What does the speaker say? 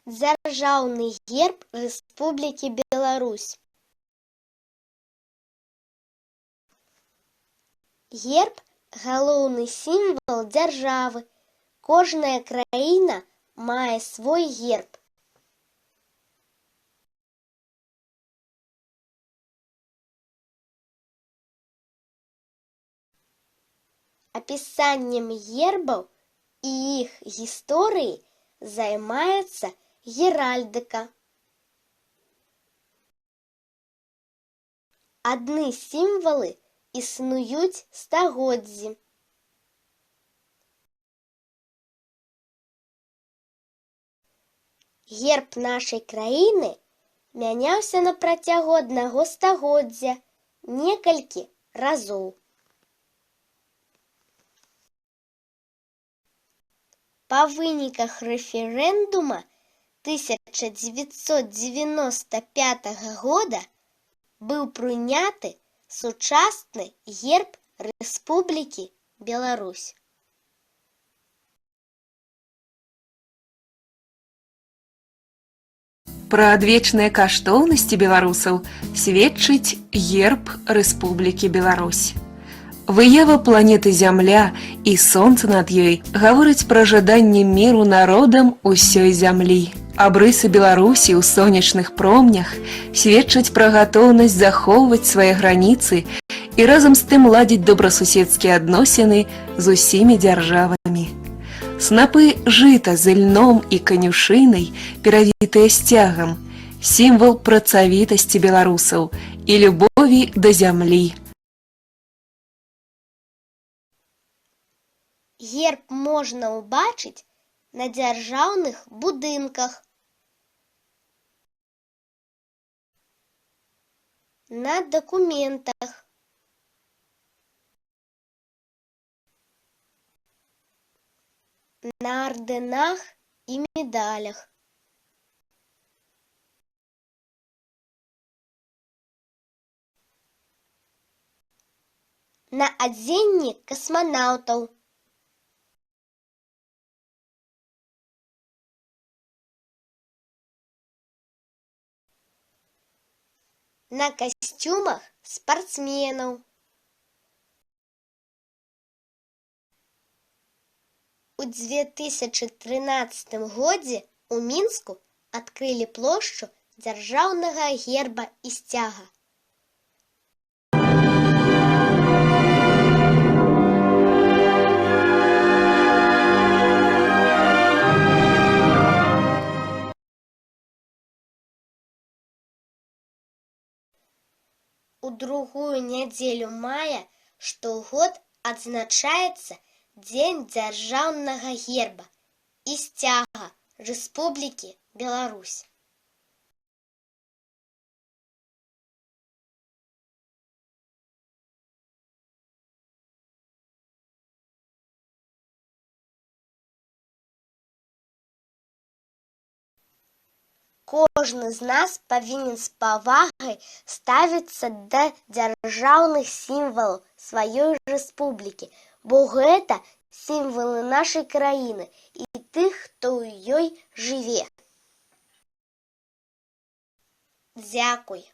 Дзяржаўны герб Рэспублікі Беларусь. Герб – галоўны сімвал дзяржавы. Кожная краіна мае свой герб. Апісаннем гербаў і іх гісторыі займаецца геральдыка. Адны сімвалы існуюць стагоддзі. Герб нашай краіны мяняўся на працягу аднаго стагоддзя некалькі разоў. Па выніках рэферэндума 1995 года быў прыняты сучасны герб Рэспублікі Беларусь. Пра адвечныя каштоўнасці беларусаў сведчыць герб Рэспублікі Беларусь. Выява планеты Зямля і сонца над ёй гаворыць пра жаданне міру народам усёй зямлі. Абрысы Беларусі ў сонечных промнях сведчаць пра гатоўнасць захоўваць свае граніцы і разам з тым ладзіць добрасуседскія адносіны з усімі дзяржавамі. Снапы жыта з ільном і канюшынай, перавітыя сцягам, сімвал працавітасці беларусаў і любові да зямлі. Герб можна ўбачыць на дзяржаўных будынках, на дакументах, на ардэнах і медалях, на адзенні касманаўтаў, на касцюмах спартсменаў. У 2013 годзе ў Мінску адкрылі плошчу дзяржаўнага герба і сцяга. У другую нядзелю мая штогод адзначаецца Дзень дзяржаўнага герба і сцяга Рэспублікі Беларусь. Кожны з нас павінен з павагай ставіцца да дзяржаўных сімвалаў сваёй рэспублікі, бо гэта сімвалы нашай краіны і тых, хто ў ёй жыве. Дзякуй.